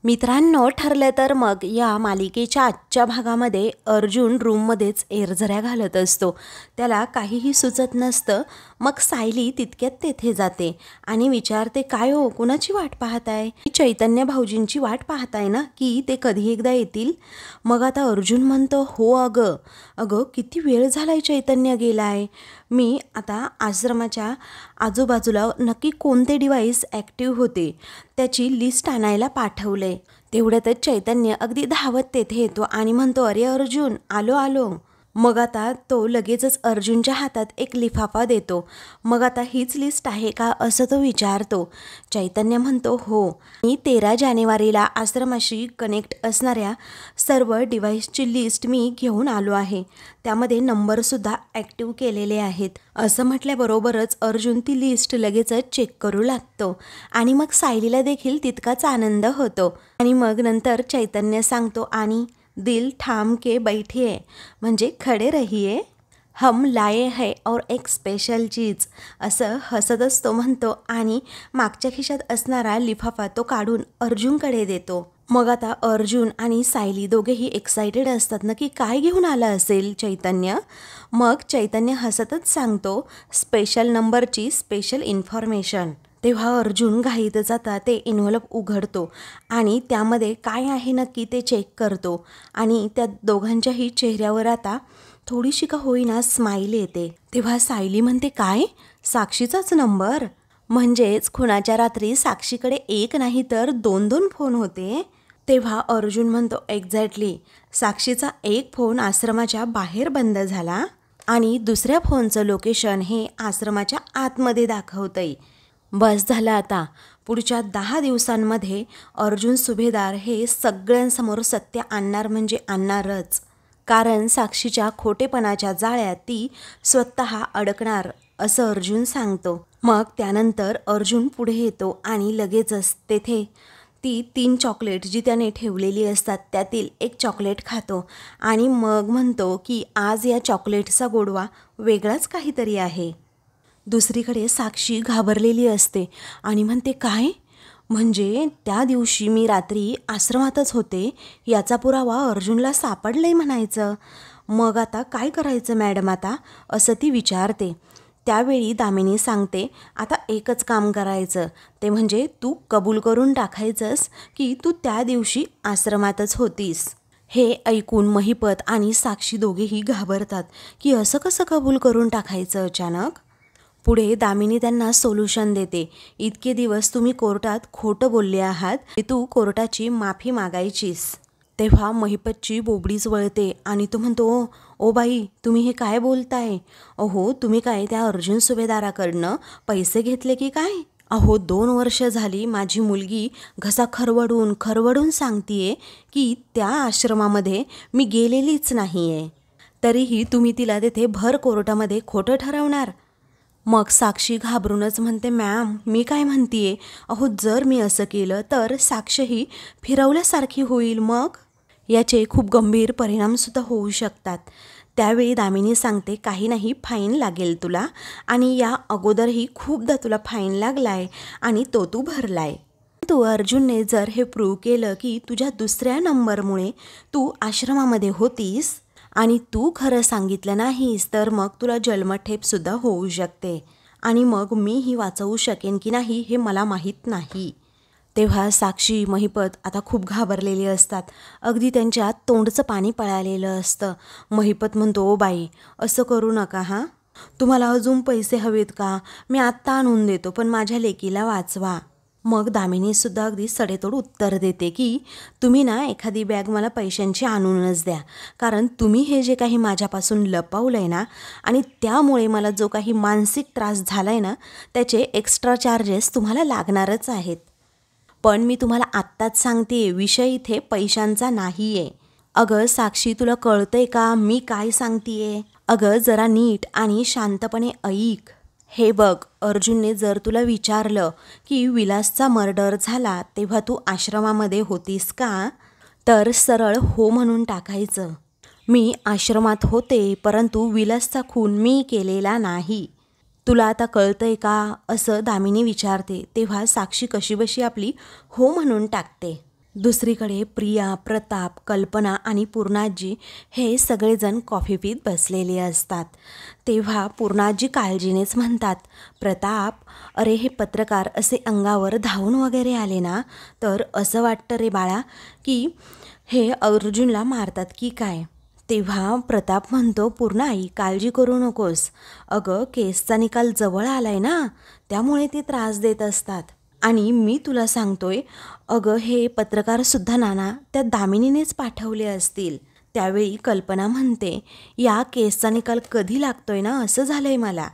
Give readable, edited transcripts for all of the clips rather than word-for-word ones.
मित्रांनो, ठरलं तर मग या मालिकेच्या आजच्या भागामध्ये अर्जुन रूममध्येच एरझऱ्या घालत असतो. त्याला काहीही सुचत नसतं. मग सायली तितक्यात तेथे जाते आणि विचारते, काय हो, कुणाची वाट पाहताय? चैतन्य भाऊजींची वाट पाहताय ना, की ते कधी एकदा येतील? मग आता अर्जुन म्हणतो, हो अगं अगं किती वेळ झालाय चैतन्य गेलाय. मी आता आश्रमाच्या आजूबाजूला नक्की कोणते डिव्हाइस ॲक्टिव्ह होते त्याची लिस्ट आणायला पाठवलंय. तेवढ्यातच चैतन्य अगदी धावत तेथे येतो आणि म्हणतो, अरे अर्जुन, आलो आलो. मग आता तो लगेचच अर्जुनच्या हातात एक लिफाफा देतो. मग आता हीच लिस्ट आहे का, असं तो विचारतो. चैतन्य म्हणतो, हो. मी 13 जानेवारीला आश्रमाशी कनेक्ट असणाऱ्या सर्व डिव्हाइसची लिस्ट मी घेऊन आलो आहे. त्यामध्ये नंबरसुद्धा ॲक्टिव्ह केलेले आहेत. असं म्हटल्याबरोबरच अर्जुन ती लिस्ट लगेचच चेक करू लागतो आणि मग सायलीला देखील तितकाच आनंद होतो. आणि मग नंतर चैतन्य सांगतो, आणि दिल थाम के बैठिए म्हणजे खडे रहिए, हम लाए है और एक स्पेशल चीज, असं हसतच तो म्हणतो आणि मागच्या खिशात असणारा लिफाफा तो काढून अर्जुनकडे देतो. मग आता अर्जुन आणि सायली दोघेही एक्सायटेड असतात ना, की काय घेऊन आला असेल चैतन्य. मग चैतन्य हसतच सांगतो, स्पेशल नंबरची स्पेशल इन्फॉर्मेशन. तेव्हा अर्जुन घाईत जाता ते इन्व्हॉल्प उघडतो आणि त्यामध्ये काय आहे नक्की ते चेक करतो आणि त्या दोघांच्याही चेहऱ्यावर आता थोडीशी का होईना स्माईल येते. तेव्हा सायली म्हणते, काय, साक्षीचाच नंबर? म्हणजेच खुणाच्या रात्री साक्षीकडे एक नाही तर 2-2 फोन होते. तेव्हा अर्जुन म्हणतो, एक्झॅक्टली. साक्षीचा एक फोन आश्रमाच्या बाहेर बंद झाला आणि दुसऱ्या फोनचं लोकेशन हे आश्रमाच्या आतमध्ये दाखवतंय. बस झालं आता. पुढच्या 10 दिवसांमध्ये अर्जुन सुभेदार हे सगळ्यांसमोर सत्य आणणार म्हणजे आणणारच. कारण साक्षीच्या खोटेपणाच्या जाळ्यात ती स्वतः अडकणार, असं अर्जुन सांगतो. मग त्यानंतर अर्जुन पुढे येतो आणि लगेचच तेथे ती 3 चॉकलेट जी त्याने ठेवलेली असतात त्यातील एक चॉकलेट खातो आणि मग म्हणतो की आज या चॉकलेटचा गोडवा वेगळाच काहीतरी आहे. दुसरीकडे साक्षी घाबरलेली असते आणि म्हणते, काय, म्हणजे त्या दिवशी मी रात्री आश्रमातच होते याचा पुरावा अर्जुनला सापडलाय म्हणायचं. मग आता काय करायचं मॅडम आता, असं ती विचारते. त्यावेळी दामिनी सांगते, आता एकच काम करायचं, ते म्हणजे तू कबूल करून टाकायचंस की तू त्या दिवशी आश्रमातच होतीस. हे ऐकून महिपत आणि साक्षी दोघेही घाबरतात की असं कसं कबूल करून टाकायचं अचानक. पुढे दामिनी त्यांना सोल्युशन देते. इतके दिवस तुम्ही कोर्टात खोटं बोलले आहात, तू कोर्टाची माफी मागायचीस. तेव्हा महिपतची बोबडीच वळते आणि तो म्हणतो, ओ बाई, तुम्ही हे काय बोलताय? अहो, तुम्ही काय त्या अर्जुन सुभेदाराकडनं पैसे घेतले की काय? अहो, 2 वर्ष झाली माझी मुलगी घसा खरवडून सांगतीये की त्या आश्रमामध्ये मी गेलेलीच नाही आहे. तरीही तुम्ही तिला तेथे भर कोर्टामध्ये खोटं ठरवणार. मग साक्षी घाबरूनच म्हणते, मॅम, मी काय म्हणतीये, अहो, जर मी असं केलं तर साक्षीही फिरवल्यासारखी होईल. मग याचे खूप गंभीर परिणामसुद्धा होऊ शकतात. त्यावेळी दामिनी सांगते, काही नाही, फाईन लागेल तुला, आणि या अगोदरही खूपदा तुला फाईन लागलाय आणि तो तू भरलाय. तू अर्जुनने जर हे प्रूव्ह केलं की तुझ्या दुसऱ्या नंबरमुळे तू आश्रमामध्ये होतीस आणि तू खरं सांगितलं नाहीस तर मग तुला जन्मठेपसुद्धा होऊ शकते आणि मग मीही वाचवू शकेन की नाही हे मला माहीत नाही. तेव्हा साक्षी, महिपत आता खूप घाबरलेली असतात. अगदी त्यांच्या तोंडचं पाणी पळालेलं असतं. महिपत म्हणतो, ओ बाई, असं करू नका हां. तुम्हाला अजून पैसे हवेत का? मी आत्ता आणून देतो, पण माझ्या लेकीला वाचवा. मग दामिनीसुद्धा अगदी सडेतोड उत्तर देते की तुम्ही ना एखादी बॅग मला पैशांची आणूनच द्या, कारण तुम्ही हे जे काही माझ्यापासून लपवलं आहे ना आणि त्यामुळे मला जो काही मानसिक त्रास झाला आहे ना त्याचे एक्स्ट्रा चार्जेस तुम्हाला लागणारच आहेत. पण मी तुम्हाला आत्ताच सांगते, विषय इथे पैशांचा नाही आहे. अगं साक्षी, तुला कळतंय का मी काय सांगतेय? अगं जरा नीट आणि शांतपणे ऐक. हे बघ, अर्जुनने जर तुला विचारलं की विलासचा मर्डर झाला तेव्हा तू आश्रमामध्ये होतीस का, तर सरळ हो म्हणून टाकायचं. मी आश्रमात होते, परंतु विलासचा खून मी केलेला नाही. तुला आता कळतंय का, असं दामिनी विचारते. तेव्हा साक्षी कशीबशी आपली हो म्हणून टाकते. दुसरीकडे प्रिया, प्रताप, कल्पना आणि पूर्णाजी हे सगळेजण कॉफी पीत बसलेले असतात. तेव्हा पूर्णाजी काळजीनेच म्हणतात, प्रताप, अरे हे पत्रकार असे अंगावर धावून वगैरे आले ना तर असं वाटतं रे बाळा की हे अर्जुनला मारतात की काय. तेव्हा प्रताप म्हणतो, पूर्णाई काळजी करू नकोस, अगं केसचा निकाल जवळ आलाय ना, त्यामुळे ते त्रास देत असतात. आणि मी तुला सांगतोय, अगं हे पत्रकारसुद्धा नाना त्या दामिनीनेच पाठवले असतील. त्यावेळी कल्पना म्हणते, या केसचा निकाल कधी लागतोय ना असं झालंय मला.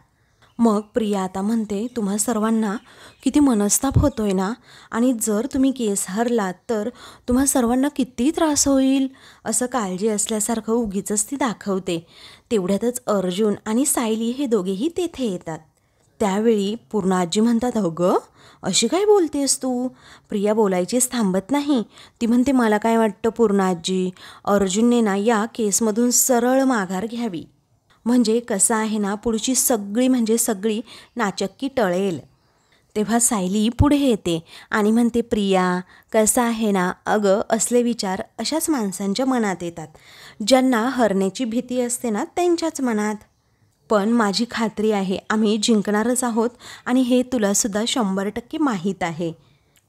मग प्रिया आता म्हणते, तुम्हा सर्वांना किती मनस्ताप होतोय ना, आणि जर तुम्ही केस हरलात तर तुम्हा सर्वांना किती त्रास होईल असं काळजी असल्यासारखं उगीचच ती दाखवते. तेवढ्यातच अर्जुन आणि सायली हे दोघेही तेथे येतात. त्यावेळी पूर्णाजी म्हणतात, अगं अशी काय बोलतेस तू. प्रिया बोलायचीच थांबत नाही. ती म्हणते, मला काय वाटतं पूर्णाजी, अर्जुनने ना या केसमधून सरळ माघार घ्यावी, म्हणजे कसं आहे ना पुढची सगळी नाचक्की टळेल. तेव्हा सायली पुढे येते आणि म्हणते, प्रिया कसं आहे ना, अगं असले विचार अशाच माणसांच्या मनात येतात, ज्यांना हरण्याची भीती असते ना त्यांच्याच मनात. पण माझी खात्री आहे आम्ही जिंकणारच आहोत आणि हे तुलासुद्धा 100% माहीत आहे.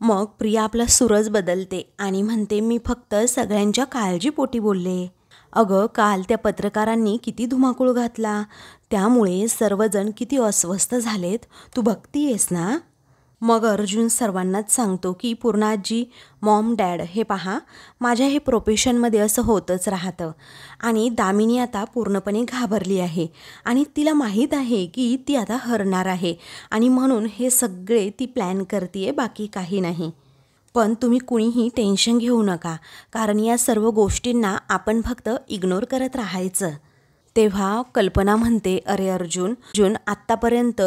मग प्रिया आपला सूरज बदलते आणि म्हणते, मी फक्त सगळ्यांच्या काळजीपोटी बोलले. अगं काल त्या पत्रकारांनी किती धुमाकूळ घातला, त्यामुळे सर्वजण किती अस्वस्थ झालेत, तू बघतीयेस ना. मग अर्जुन सर्वांनाच सांगतो की पूर्णाजी, मॉम, डॅड, हे पहा, माझ्या हे प्रोफेशनमध्ये असं होतच राहतं. आणि दामिनी आता पूर्णपणे घाबरली आहे आणि तिला माहीत आहे की ती आता हरणार आहे आणि म्हणून हे सगळे ती प्लॅन करते, बाकी काही नाही. पण तुम्ही कुणीही टेन्शन घेऊ नका, कारण या सर्व गोष्टींना आपण फक्त इग्नोर करत राहायचं. तेव्हा कल्पना म्हणते, अरे अर्जुन, आत्तापर्यंत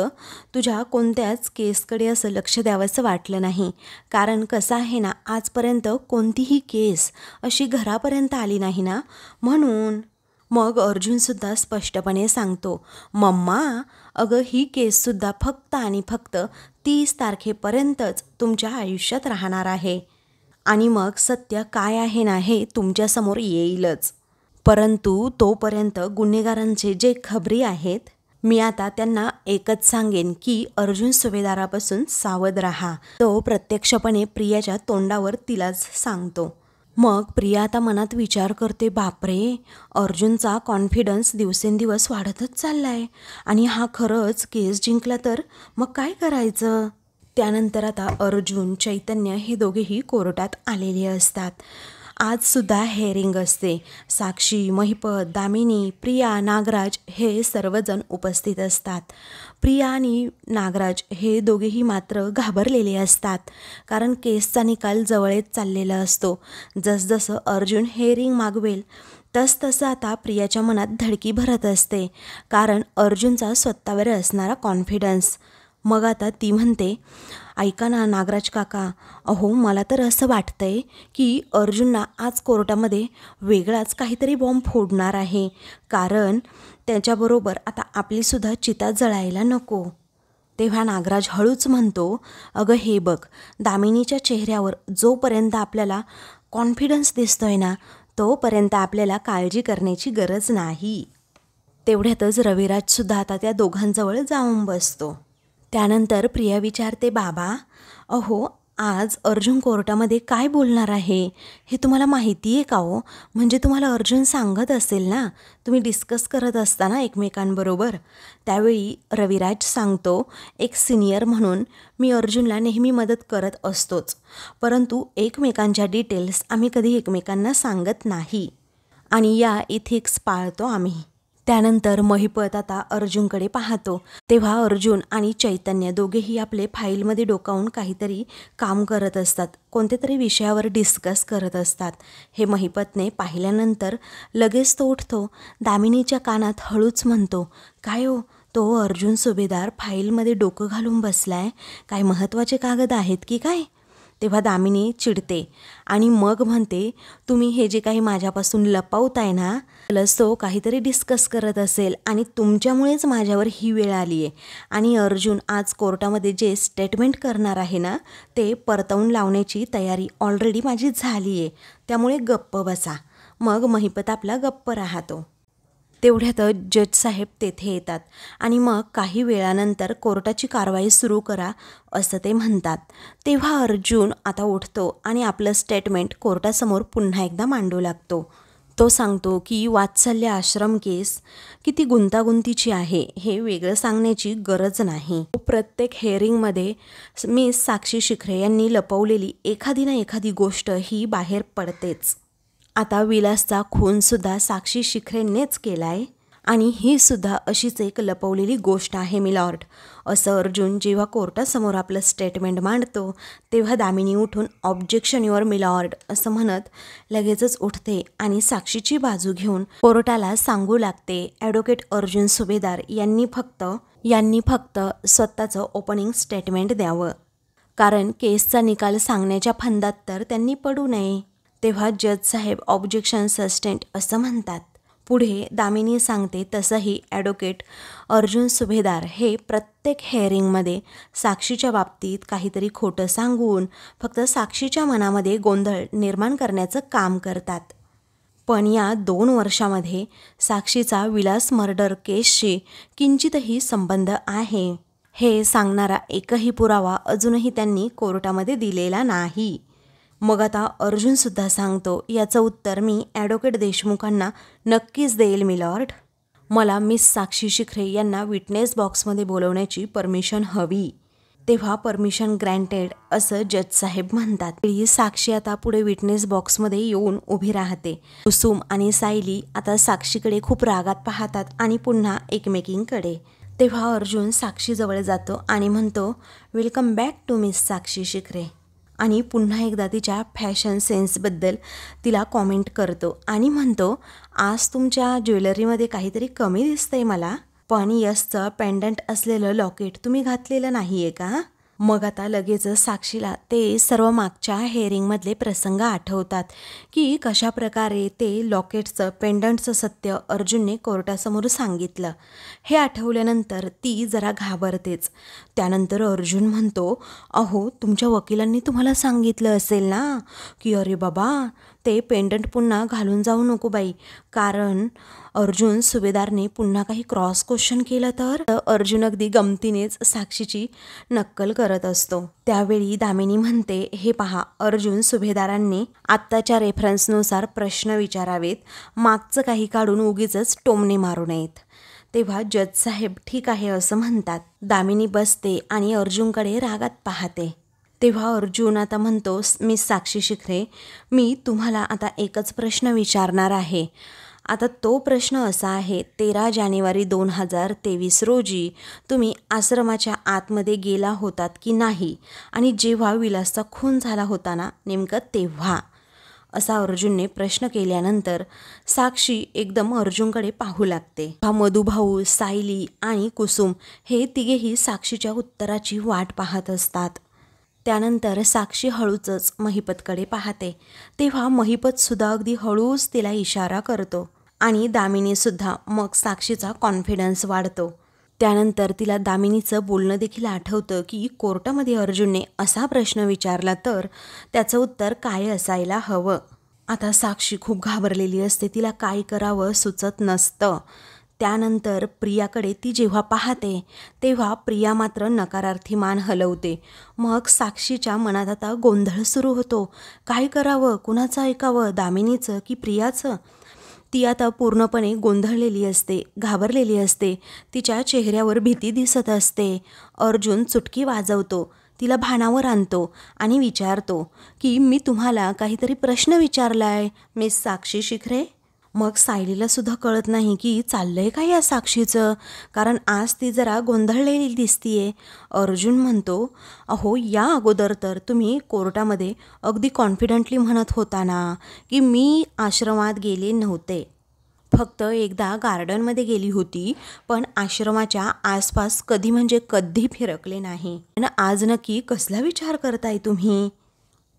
तुझ्या कोणत्याच केसकडे असं लक्ष द्यावंसं वाटलं नाही, कारण कसं आहे ना, आजपर्यंत कोणतीही केस अशी घरापर्यंत आली नाही ना, म्हणून. मग अर्जुनसुद्धा स्पष्टपणे सांगतो, मम्मा, अगं ही केससुद्धा फक्त आणि फक्त 30 तारखेपर्यंतच तुमच्या आयुष्यात राहणार आहे आणि मग सत्य काय आहे ना हे तुमच्यासमोर येईलच. परंतु तोपर्यंत गुन्हेगारांचे जे खबरी आहेत, मी आता त्यांना एकच सांगेन की अर्जुन सुभेदारापासून सावध राहा. तो प्रत्यक्षपणे प्रियाच्या तोंडावर तिलाच सांगतो. मग प्रिया आता मनात विचार करते, बापरे, अर्जुनचा कॉन्फिडन्स दिवसेंदिवस वाढतच चाललाय आणि हा खरंच केस जिंकला तर मग काय करायचं. त्यानंतर आता अर्जुन, चैतन्य हे दोघेही कोर्टात आलेले असतात. आजसुद्धा हेअरिंग असते. साक्षी, महिपत, दामिनी, प्रिया, नागराज हे सर्वजण उपस्थित असतात. प्रिया आणि नागराज हे दोघेही मात्र घाबरलेले असतात, कारण केसचा निकाल जवळच चाललेला असतो. जसजसं अर्जुन हेअरिंग मागवेल तसतसं आता प्रियाच्या मनात धडकी भरत असते, कारण अर्जुनचा स्वतःवर असणारा कॉन्फिडन्स. मग आता ती म्हणते, ऐका ना नागराज काका, अहो मला तर असं वाटतंय की अर्जुनना आज कोर्टामध्ये वेगळाच काहीतरी बॉम्ब फोडणार आहे, कारण त्याच्याबरोबर आता आपलीसुद्धा चिता जळायला नको. तेव्हा नागराज हळूच म्हणतो, अगं हे बघ, दामिनीच्या चेहऱ्यावर जोपर्यंत आपल्याला कॉन्फिडन्स दिसतोय ना तोपर्यंत आपल्याला काळजी करण्याची गरज नाही. तेवढ्यातच रविराजसुद्धा आता त्या दोघांजवळ जाऊन बसतो. त्यानंतर प्रिया विचारते, बाबा, अहो आज अर्जुन कोर्टामध्ये काय बोलणार आहे हे तुम्हाला माहिती आहे का हो. म्हणजे तुम्हाला अर्जुन सांगत असेल ना, तुम्ही डिस्कस करत असताना एकमेकांबरोबर. त्यावेळी रविराज सांगतो, एक सिनियर म्हणून मी अर्जुनला नेहमी मदत करत असतोच, परंतु एकमेकांच्या डिटेल्स आम्ही कधी एकमेकांना सांगत नाही आणि या इथिक्स पाळतो आम्ही. त्यानंतर महिपत आता अर्जुनकडे पाहतो. तेव्हा अर्जुन आणि चैतन्य दोघेही आपले फाईलमध्ये डोकावून काहीतरी काम करत असतात, कोणत्या तरी विषयावर डिस्कस करत असतात. हे महिपतने पाहिल्यानंतर लगेच तो उठतो, दामिनीच्या कानात हळूच म्हणतो, काय हो, तो अर्जुन सुभेदार फाईलमध्ये डोकं घालून बसलाय, काय महत्त्वाचे कागद आहेत की काय. तेव्हा दामिनी चिडते आणि मग म्हणते, तुम्ही हे जे काही माझ्यापासून लपवताय ना, प्लस तो काहीतरी डिस्कस करत असेल आणि तुमच्यामुळेच माझ्यावर ही वेळ आली आहे. आणि अर्जुन आज कोर्टामध्ये जे स्टेटमेंट करणार आहे ना, ते परतवून लावण्याची तयारी ऑलरेडी माझी झाली आहे. त्यामुळे गप्प बसा. मग महिपत आपला गप्प राहतो. तेवढ्यातच जज साहेब तेथे येतात आणि मग काही वेळानंतर कोर्टाची कारवाई सुरू करा असं ते म्हणतात. तेव्हा अर्जुन आता उठतो आणि आपलं स्टेटमेंट कोर्टासमोर पुन्हा एकदा मांडू लागतो. तो सांगतो की वात्सल्य आश्रम केस किती गुंतागुंतीची आहे हे वेगळं सांगण्याची गरज नाही. प्रत्येक हेअरिंगमध्ये मिस साक्षी शिखरे यांनी लपवलेली एखादी ना एखादी गोष्ट ही बाहेर पडतेच. आता विलासचा खूनसुद्धा साक्षी शिखरेंनीच केला आहे आणि ही सुद्धा अशीच एक लपवलेली गोष्ट आहे मिलॉर्ड, असं अर्जुन जेव्हा कोर्टासमोर आपलं स्टेटमेंट मांडतो तेव्हा दामिनी उठून ऑब्जेक्शन युअर मिलॉर्ड असं म्हणत लगेचच उठते आणि साक्षीची बाजू घेऊन कोर्टाला सांगू लागते, ॲडव्होकेट अर्जुन सुभेदार यांनी फक्त स्वतःचं ओपनिंग स्टेटमेंट द्यावं, कारण केसचा निकाल सांगण्याच्या फंदात तर त्यांनी पडू नये. तेव्हा जज साहेब ऑब्जेक्शन सस्टेंड असं म्हणतात. पुढे दामिनी सांगते, तसंही ॲडव्होकेट अर्जुन सुभेदार हे प्रत्येक हेअरिंगमध्ये साक्षीच्या बाबतीत काहीतरी खोटं सांगून फक्त साक्षीच्या मनामध्ये गोंधळ निर्माण करण्याचं काम करतात. पण या 2 वर्षामध्ये साक्षीचा विलास मर्डर केसशी किंचितही संबंध आहे हे सांगणारा एकही पुरावा अजूनही त्यांनी कोर्टामध्ये दिलेला नाही. मग आता अर्जुनसुद्धा सांगतो, याचं उत्तर मी ॲडव्होकेट देशमुखांना नक्कीच देईल मिलॉर्ड. मला मिस साक्षी शिखरे यांना विटनेस बॉक्समध्ये बोलवण्याची परमिशन हवी. तेव्हा परमिशन ग्रँटेड असं जज साहेब म्हणतात. ही साक्षी आता पुढे विटनेस बॉक्समध्ये येऊन उभी राहते. कुसुम आणि सायली आता साक्षीकडे खूप रागात पाहतात आणि पुन्हा एकमेकींकडे. तेव्हा अर्जुन साक्षीजवळ जातो आणि म्हणतो, वेलकम बॅक टू मिस साक्षी शिखरे, आणि पुन्हा एकदा तिच्या फॅशन सेन्सबद्दल तिला कॉमेंट करतो आणि म्हणतो, आज तुमच्या ज्वेलरीमध्ये काहीतरी कमी दिसतंय मला, पण यशचं पेंडंट असलेलं लॉकेट तुम्ही घातलेलं नाही आहे का? मग आता लगेचच साक्षीला ते सर्व मागच्या हेअरिंगमधले प्रसंग आठवतात की कशा प्रकारे ते लॉकेटचं पेंडंटचं सत्य अर्जुनने कोर्टासमोर सांगितलं. हे आठवल्यानंतर ती जरा घाबरतेच. त्यानंतर अर्जुन म्हणतो, अहो तुमच्या वकिलांनी तुम्हाला सांगितलं असेल ना की अरे बाबा ते पेंडंट पुन्हा घालून जाऊ नको बाई, कारण अर्जुन सुभेदारने पुन्हा काही क्रॉस क्वेश्चन केलं तर. अर्जुन अगदी गमतीनेच साक्षीची नक्कल करत असतो. त्यावेळी दामिनी म्हणते, हे पहा, अर्जुन सुभेदारांनी आत्ताच्या रेफरन्सनुसार प्रश्न विचारावेत, मागचं काही काढून उगीचच टोमणे मारू नयेत. तेव्हा जज साहेब ठीक आहे असं म्हणतात. दामिनी बसते आणि अर्जुनकडे रागात पाहते. तेव्हा अर्जुन आता म्हणतो, मिस साक्षी शिखरे, मी तुम्हाला आता एकच प्रश्न विचारणार आहे. आता तो प्रश्न असा आहे, 13 जानेवारी 2023 रोजी तुम्ही आश्रमाच्या आतमध्ये गेला होतात की नाही, आणि जेव्हा विलासचा खून झाला होता ना नेमकं तेव्हा, असा अर्जुनने प्रश्न केल्यानंतर साक्षी एकदम अर्जुनकडे पाहू लागते. हा मधुभाऊ, सायली आणि कुसुम हे तिघेही साक्षीच्या उत्तराची वाट पाहत असतात. त्यानंतर साक्षी हळूच महिपतकडे पाहते. तेव्हा महिपतसुद्धा अगदी हळूच तिला इशारा करतो आणि दामिनीसुद्धा. मग साक्षीचा कॉन्फिडन्स वाढतो. त्यानंतर तिला दामिनीचं बोलणं देखील आठवतं की कोर्टामध्ये अर्जुनने असा प्रश्न विचारला तर त्याचं उत्तर काय असायला हवं. आता साक्षी खूप घाबरलेली असते, तिला काय करावं सुचत नसतं. त्यानंतर प्रियाकडे ती जेव्हा पाहते तेव्हा प्रिया मात्र नकारार्थी मान हलवते. मग साक्षीच्या मनात आता गोंधळ सुरू होतो. काय करावं, कुणाचं ऐकावं, दामिनीचं की प्रियाचं? ती आता पूर्णपणे गोंधळलेली असते, घाबरलेली असते. तिच्या चेहऱ्यावर भीती दिसत असते. अर्जुन चुटकी वाजवतो, तिला भानावर आणतो आणि विचारतो की मी तुम्हाला काहीतरी प्रश्न विचारलाय मिस साक्षी शिखरे. मग सायलीला सुद्धा कळत नाही की चाललंय का या साक्षीचं, कारण आज ती जरा गोंधळलेली दिसतीये. अर्जुन म्हणतो, अहो या अगोदर तर तुम्ही कोर्टामध्ये अगदी कॉन्फिडंटली म्हणत होता ना की मी आश्रमात गेले नव्हते, फक्त एकदा गार्डनमध्ये गेली होती, पण आश्रमाच्या आसपास कधी म्हणजे कधी फिरकले नाही. पण आज नक्की कसला विचार करताय तुम्ही?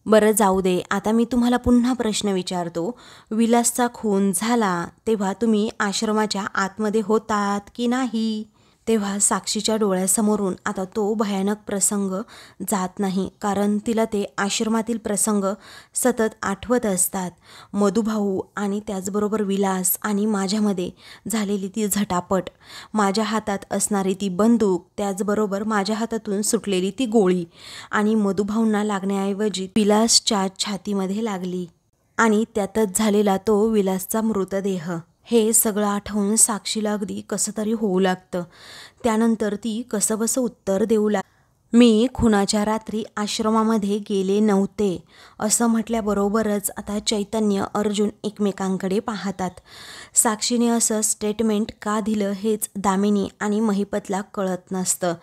बरं जाऊ दे, आता मी तुम्हाला पुन्हा प्रश्न विचारतो. विलासचा खून झाला तेव्हा तुम्ही आश्रमाच्या आतमध्ये होतात की नाही? तेव्हा साक्षीच्या डोळ्यासमोरून आता तो भयानक प्रसंग जात नाही, कारण तिला ते आश्रमातील प्रसंग सतत आठवत असतात. मधुभाऊ आणि त्याचबरोबर विलास आणि माझ्यामध्ये झालेली ती झटापट, माझ्या हातात असणारी ती बंदूक, त्याचबरोबर माझ्या हातातून सुटलेली ती गोळी आणि मधुभाऊंना लागण्याऐवजी विलासच्या छातीमध्ये लागली आणि त्यातच झालेला तो विलासचा मृतदेह. हे सगळं आठवून साक्षीला अगदी कसं तरी होऊ लागतं. त्यानंतर ती कसंबसं उत्तर देऊ मी खुनाच्या रात्री आश्रमामध्ये गेले नव्हते असं म्हटल्याबरोबरच आता चैतन्य अर्जुन एकमेकांकडे पाहतात. साक्षीने असं स्टेटमेंट का दिलं हेच दामिनी आणि महिपतला कळत नसतं.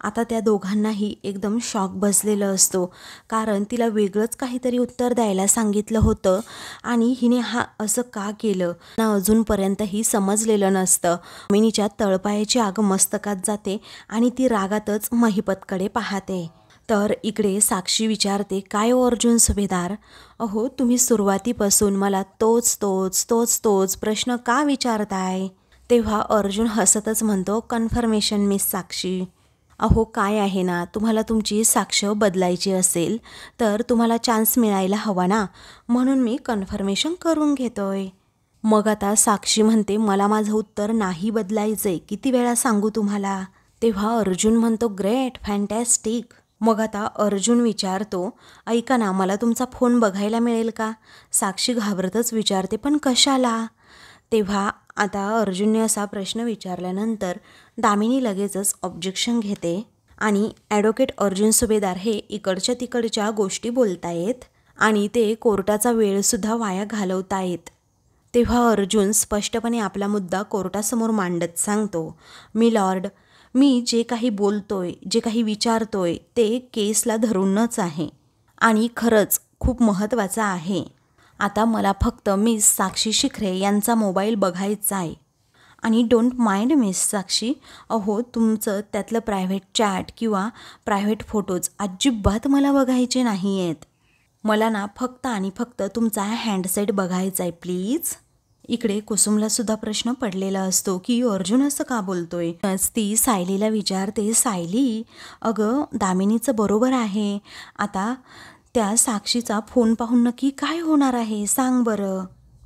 आता त्या दोघांनाही एकदम शॉक बसलेलं असतो, कारण तिला वेगळंच काहीतरी उत्तर द्यायला सांगितलं होतं आणि हिने असं का केलं ना अजूनपर्यंतही समजलेलं नसतं. दामिनीच्या तळपायाची आग मस्तकात जाते आणि ती रागातच महिपतकडे पाहते. तर इकडे साक्षी विचारते, काय हो अर्जुन सुभेदार, अहो तुम्ही सुरुवातीपासून मला तोच तोच तोच तोच प्रश्न का विचारताय? तेव्हा अर्जुन हसतच म्हणतो, कन्फर्मेशन मिस साक्षी. अहो काय आहे ना, तुम्हाला तुमची साक्ष बदलायची असेल तर तुम्हाला चान्स मिळायला हवा ना, म्हणून मी कन्फर्मेशन करून घेतोय. मग आता साक्षी म्हणते, मला माझं उत्तर नाही बदलायचंय, किती वेळा सांगू तुम्हाला? तेव्हा अर्जुन म्हणतो, ग्रेट, फॅन्टॅस्टिक. मग आता अर्जुन विचारतो, ऐका ना, मला तुमचा फोन बघायला मिळेल का? साक्षी घाबरतच विचारते, पण कशाला? तेव्हा आता अर्जुनने असा प्रश्न विचारल्यानंतर दामिनी लगेचच ऑब्जेक्शन घेते आणि ॲडव्होकेट अर्जुन सुभेदार हे इकडच्या तिकडच्या गोष्टी बोलतायत आणि ते कोर्टाचा वेळसुद्धा वाया घालवतायत. तेव्हा अर्जुन स्पष्टपणे आपला मुद्दा कोर्टासमोर मांडत सांगतो, मी लॉर्ड, मी जे काही बोलतोय, जे काही विचारतोय ते केसला धरूनच आहे आणि खरंच खूप महत्त्वाचं आहे. आता मला फक्त मिस साक्षी शिखरे यांचा मोबाईल बघायचा आहे आणि डोंट माइंड मिस साक्षी, अहो तुमचं त्यातलं प्रायव्हेट चॅट किंवा प्रायव्हेट फोटोज अजिबात मला बघायचे नाही आहेत. मला ना फक्त आणि फक्त तुमचा हँडसेट बघायचा आहे प्लीज. इकडे कुसुमला सुद्धा प्रश्न पडलेला असतो की अर्जुन असं का बोलतोय. ती सायलीला विचारते, सायली अगं दामिनीचं बरोबर आहे, आता त्या साक्षीचा फोन पाहून नक्की काय होणार आहे सांग बरं,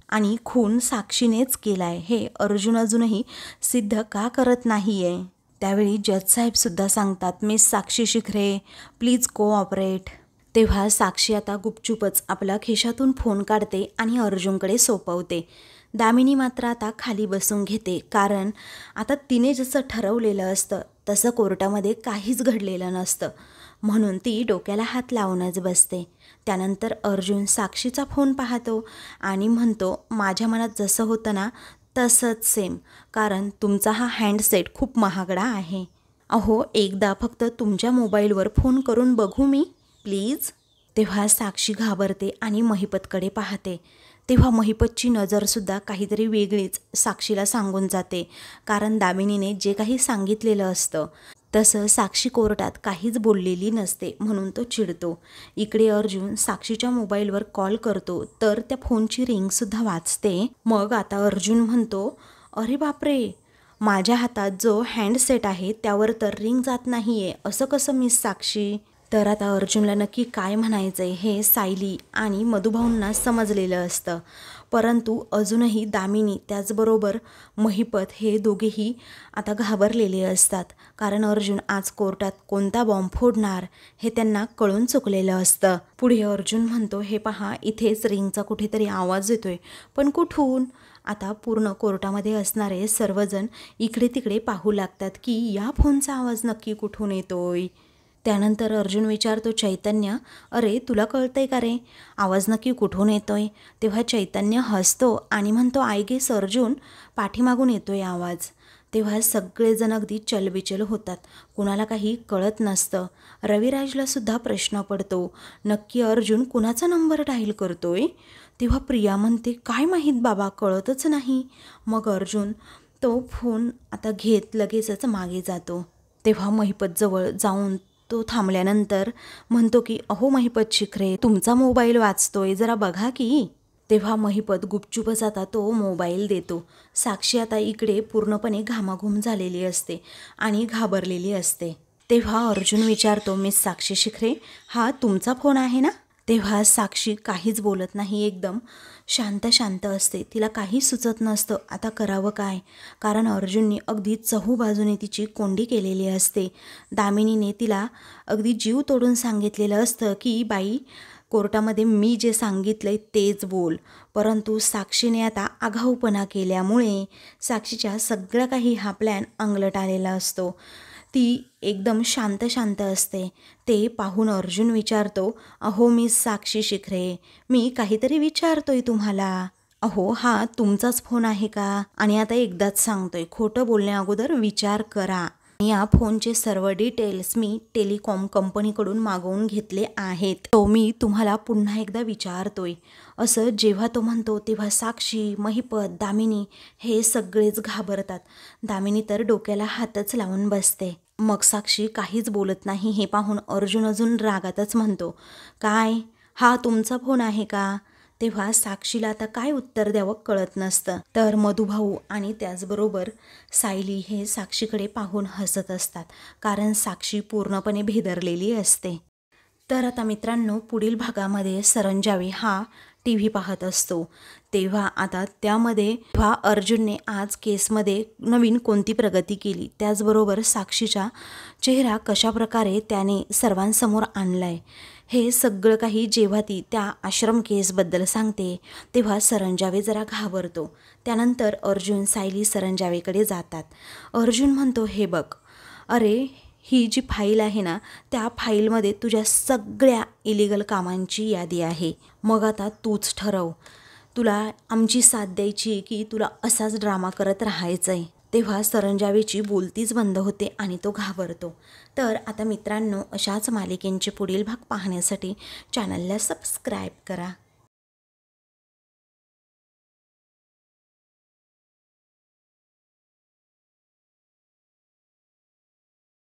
आणि खून साक्षीनेच केलाय हे अर्जुन अजूनही सिद्ध का करत नाहीये. त्यावेळी जज साहेब सुद्धा सांगतात, मिस साक्षी शिखरे प्लीज कोऑपरेट. तेव्हा साक्षी आता गुपचूपच आपला खिशातून फोन काढते आणि अर्जुनकडे सोपवते. दामिनी मात्र आता खाली बसून घेते, कारण आता तिने जसं ठरवलेलं असतं तसं कोर्टामध्ये काहीच घडलेलं नसतं, म्हणून ती डोक्याला हात लावूनच बसते. त्यानंतर अर्जुन साक्षीचा फोन पाहतो आणि म्हणतो, माझ्या मनात जसं होतं ना तसंच सेम, कारण तुमचा हा हँडसेट खूप महागडा आहे. अहो एकदा फक्त तुमच्या मोबाईलवर फोन करून बघू मी प्लीज. तेव्हा साक्षी घाबरते आणि महिपतकडे पाहते. तेव्हा महिपतची नजरसुद्धा काहीतरी वेगळीच साक्षीला सांगून जाते, कारण दामिनीने जे काही सांगितलेलं असतं तसं साक्षी कोर्टात काहीच बोललेली नसते, म्हणून तो चिडतो. इकडे अर्जुन साक्षीच्या मोबाईलवर कॉल करतो तर त्या फोनची रिंगसुद्धा वाजते. मग आता अर्जुन म्हणतो, अरे बापरे, माझ्या हातात जो हँडसेट आहे त्यावर तर रिंग जात नाही आहे, असं कसं मिस साक्षी? तर आता अर्जुनला नक्की काय म्हणायचं आहे हे सायली आणि मधुभाऊंना समजलेलं असतं, परंतु अजूनही दामिनी त्याचबरोबर महिपत हे दोघेही आता घाबरलेले असतात, कारण अर्जुन आज कोर्टात कोणता बॉम्ब फोडणार हे त्यांना कळून चुकलेलं असतं. पुढे अर्जुन म्हणतो, हे पहा इथेच रिंगचा कुठेतरी आवाज येतोय, पण कुठून? आता पूर्ण कोर्टामध्ये असणारे सर्वजण इकडे तिकडे पाहू लागतात की या फोनचा आवाज नक्की कुठून येतोय. त्यानंतर अर्जुन विचारतो, चैतन्य अरे तुला कळतंय का रे, आवाज नक्की कुठून येतोय? तेव्हा चैतन्य हसतो आणि म्हणतो, आय गेस अर्जुन पाठीमागून येतोय आवाज. तेव्हा सगळेजण अगदी चलबिचल होतात, कुणाला काही कळत नसतं. रविराजला सुद्धा प्रश्न पडतो, नक्की अर्जुन कुणाचा नंबर डायल करतोय? तेव्हा प्रिया म्हणते, काय माहीत बाबा, कळतच नाही. मग अर्जुन तो फोन आता घेत लगेचच मागे जातो. तेव्हा महिपतजवळ जाऊन तो थांबल्यानंतर म्हणतो की अहो महिपत शिखरे, तुमचा मोबाईल वाजतोय, जरा बघा की. तेव्हा महिपत गुपचूपच आता तो मोबाईल देतो. साक्षी आता इकडे पूर्णपणे घामाघूम झालेली असते आणि घाबरलेली असते. तेव्हा अर्जुन विचारतो, मिस साक्षी शिखरे, हा तुमचा फोन आहे ना? तेव्हा साक्षी काहीच बोलत नाही, एकदम शांत असते. तिला काही सुचत नसतं आता करावं काय, कारण अर्जुनने अगदी चहूबाजूने तिची कोंडी केलेली असते. दामिनीने तिला अगदी जीव तोडून सांगितलेलं असतं की बाई, कोर्टामध्ये मी जे सांगितलंय तेच बोल. परंतु साक्षीने आता आगाऊपणा केल्यामुळे साक्षीच्या सगळं काही हा प्लॅन अंगलट आलेला असतो. ती एकदम शांत असते. ते पाहून अर्जुन विचारतो, अहो मिस साक्षी शिखरे, मी काहीतरी विचारतोय तुम्हाला. अहो हा तुमचाच फोन आहे का? आणि आता एकदाच सांगतोय, खोटं बोलण्या अगोदर विचार करा. या फोनचे सर्व डिटेल्स मी टेलिकॉम कंपनीकडून मागवून घेतले आहेत. तो मी तुम्हाला पुन्हा एकदा विचारतोय. असं जेव्हा तो म्हणतो तेव्हा साक्षी, महिपत, दामिनी हे सगळेच घाबरतात. दामिनी तर डोक्याला हातच लावून बसते. मग साक्षी काहीच बोलत नाही. हे पाहून अर्जुन अजून रागातच म्हणतो, काय हा तुमचा फोन आहे का? तेव्हा साक्षीला आता काय उत्तर द्यावं कळत नसतं. तर मधुभाऊ आणि त्याचबरोबर सायली हे साक्षीकडे पाहून हसत असतात, कारण साक्षी पूर्णपणे भेदरलेली असते. तर आता मित्रांनो, पुढील भागामध्ये सरंजावी हा TV पाहत असतो. तेव्हा आता त्यामध्ये अर्जुनने आज केसमध्ये नवीन कोणती प्रगती केली, त्याचबरोबर साक्षीचा चेहरा कशाप्रकारे त्याने सर्वांसमोर आणलाय, हे सगळं काही जेव्हा ती त्या आश्रम केसबद्दल सांगते तेव्हा सरंजावे जरा घाबरतो. त्यानंतर अर्जुन, सायली सरंजावेकडे जातात. अर्जुन म्हणतो, हे बघ, अरे ही जी फाईल आहे ना, त्या फाईलमध्ये तुझ्या सगळ्या इलिगल कामांची यादी आहे. मग आता तूच ठरव, तुला आमची साथ द्यायची की तुला असाच ड्रामा करत राहायचं आहे. तेव्हा सरंजावेची बोलतीच बंद होते आणि तो घाबरतो. तर आता मित्रांनो, अशाच मालिकेंचे पुढील भाग पाहण्यासाठी चॅनलला सबस्क्राईब करा.